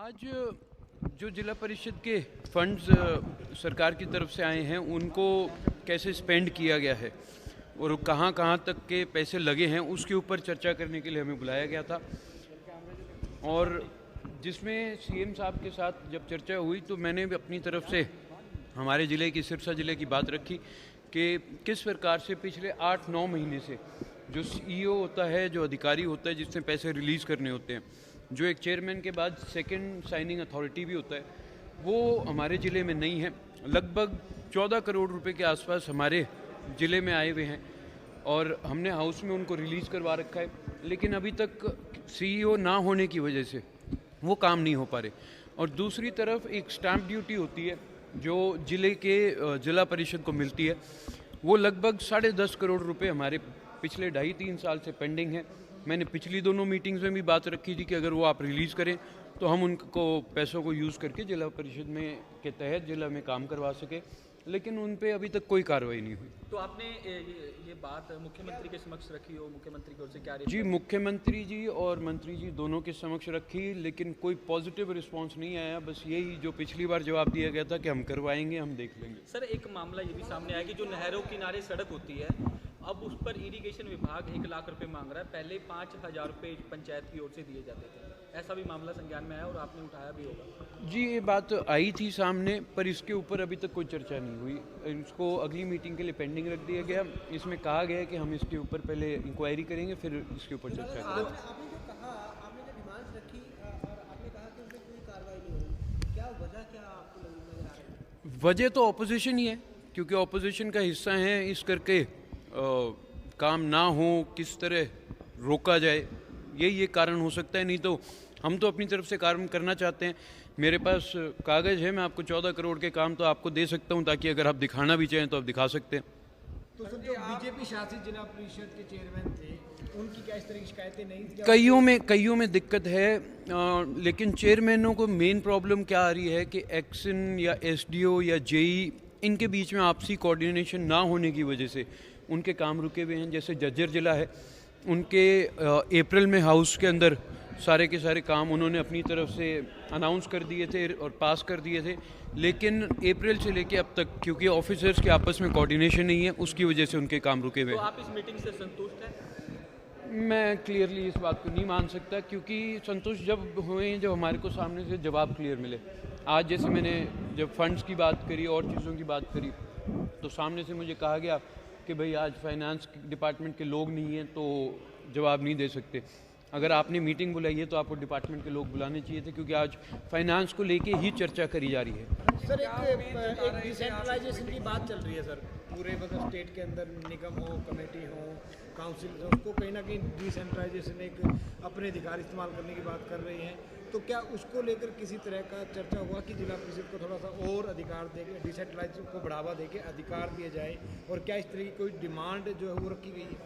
आज जो जिला परिषद के फंड्स सरकार की तरफ से आए हैं उनको कैसे स्पेंड किया गया है और कहाँ कहाँ तक के पैसे लगे हैं उसके ऊपर चर्चा करने के लिए हमें बुलाया गया था। और जिसमें सीएम साहब के साथ जब चर्चा हुई तो मैंने भी अपनी तरफ से हमारे ज़िले की सिरसा ज़िले की बात रखी कि किस प्रकार से पिछले 8-9 महीने से जो सीईओ होता है, जो अधिकारी होता है जिसने पैसे रिलीज़ करने होते हैं, जो एक चेयरमैन के बाद सेकंड साइनिंग अथॉरिटी भी होता है, वो हमारे ज़िले में नहीं है। लगभग 14 करोड़ रुपए के आसपास हमारे ज़िले में आए हुए हैं और हमने हाउस में उनको रिलीज़ करवा रखा है, लेकिन अभी तक सीईओ ना होने की वजह से वो काम नहीं हो पा रहे। और दूसरी तरफ एक स्टैंप ड्यूटी होती है जो ज़िले के ज़िला परिषद को मिलती है, वो लगभग 10.5 करोड़ रुपए हमारे पिछले 2.5-3 साल से पेंडिंग है। मैंने पिछली दोनों मीटिंग्स में भी बात रखी थी कि अगर वो आप रिलीज़ करें तो हम उनको पैसों को यूज़ करके जिला परिषद में के तहत जिला में काम करवा सके, लेकिन उन पे अभी तक कोई कार्रवाई नहीं हुई। तो आपने ये बात मुख्यमंत्री के समक्ष रखी हो, मुख्यमंत्री की ओर से क्या जी, मुख्यमंत्री जी और मंत्री जी दोनों के समक्ष रखी, लेकिन कोई पॉजिटिव रिस्पांस नहीं आया। बस यही जो पिछली बार जवाब दिया गया था कि हम करवाएंगे, हम देख लेंगे। सर, एक मामला ये भी सामने आया कि जो नहरों किनारे सड़क होती है, अब उस पर इरिगेशन विभाग 1 लाख रुपए मांग रहा है। पहले 5,000 रुपए पंचायत की ओर से दिए जाते थे। ऐसा भी मामला संज्ञान में आया और आपने उठाया भी होगा। जी, ये बात आई थी सामने, पर इसके ऊपर अभी तक कोई चर्चा नहीं हुई। इसको अगली मीटिंग के लिए पेंडिंग रख दिया गया। इसमें कहा गया है कि हम इसके ऊपर पहले इंक्वायरी करेंगे, फिर इसके ऊपर चर्चा करेंगे। आपने जो कहा, आपने जो डिमांड्स रखी और आपने कहा कि उसमें कोई कार्रवाई नहीं हुई, क्या वजह क्या आपको नजर आ रही है? वजह तो ऑपोजिशन ही है, क्योंकि ऑपोजिशन का हिस्सा है। इस करके काम ना हो, किस तरह रोका जाए, यही एक कारण हो सकता है। नहीं तो हम तो अपनी तरफ से काम करना चाहते हैं। मेरे पास कागज़ है, मैं आपको 14 करोड़ के काम तो आपको दे सकता हूं, ताकि अगर आप दिखाना भी चाहें तो आप दिखा सकते हैं। तो सर, जो बीजेपी शासित जिला परिषद के चेयरमैन थे, उनकी क्या इस तरह की शिकायतें नहीं थी? कईयों में दिक्कत है, लेकिन चेयरमैनों को मेन प्रॉब्लम क्या आ रही है कि एक्सन या एसडीओ या जेई, इनके बीच में आपसी कोऑर्डिनेशन ना होने की वजह से उनके काम रुके हुए हैं। जैसे जज्जर जिला है, उनके अप्रैल में हाउस के अंदर सारे के सारे काम उन्होंने अपनी तरफ से अनाउंस कर दिए थे और पास कर दिए थे, लेकिन अप्रैल से लेके अब तक क्योंकि ऑफिसर्स के आपस में कोऑर्डिनेशन नहीं है, उसकी वजह से उनके काम रुके हुए तो हैं। आप इस मीटिंग से संतुष्ट हैं? मैं क्लियरली इस बात को नहीं मान सकता, क्योंकि संतुष्ट जब हुए जब हमारे को सामने से जवाब क्लियर मिले। आज जैसे मैंने जब फंड्स की बात करी और चीज़ों की बात करी तो सामने से मुझे कहा गया कि भाई आज फाइनेंस डिपार्टमेंट के लोग नहीं हैं तो जवाब नहीं दे सकते। अगर आपने मीटिंग बुलाई है तो आपको डिपार्टमेंट के लोग बुलाने चाहिए थे, क्योंकि आज फाइनेंस को लेके ही चर्चा करी जा रही है। सर, एक डिसेंट्रलाइजेशन की बात चल रही है सर, पूरे मतलब स्टेट के अंदर निगम हो, कमेटी हो, काउंसिल हो, उसको कहीं ना कहीं डिसेंट्रलाइजेशन एक अपने अधिकार इस्तेमाल करने की बात कर रही हैं। तो क्या उसको लेकर किसी तरह का चर्चा हुआ कि जिला परिषद को थोड़ा सा और अधिकार देके डिसेंट्रलाइजेशन को बढ़ावा देके अधिकार दिए जाए, और क्या इस तरह की कोई डिमांड जो है वो रखी गई है?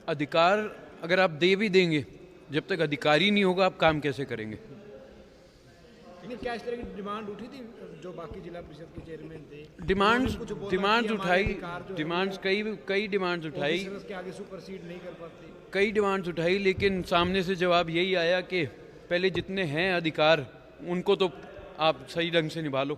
अधिकार अगर आप दे भी देंगे, जब तक अधिकारी नहीं होगा आप काम कैसे करेंगे? लेकिन क्या इस तरह की डिमांड उठी थी जो बाकी जिला परिषद के चेयरमैन थे? डिमांड्स उन्होंने कुछ बोला डिमांड्स कि हमारे उठाई, अधिकार जो है डिमांड्स कई डिमांड्स उठाई, ऑफिसर्स के आगे सुपरसीड नहीं कर पाते। कई डिमांड्स उठाई, लेकिन सामने से जवाब यही आया कि पहले जितने हैं अधिकार उनको तो आप सही ढंग से निभा लो।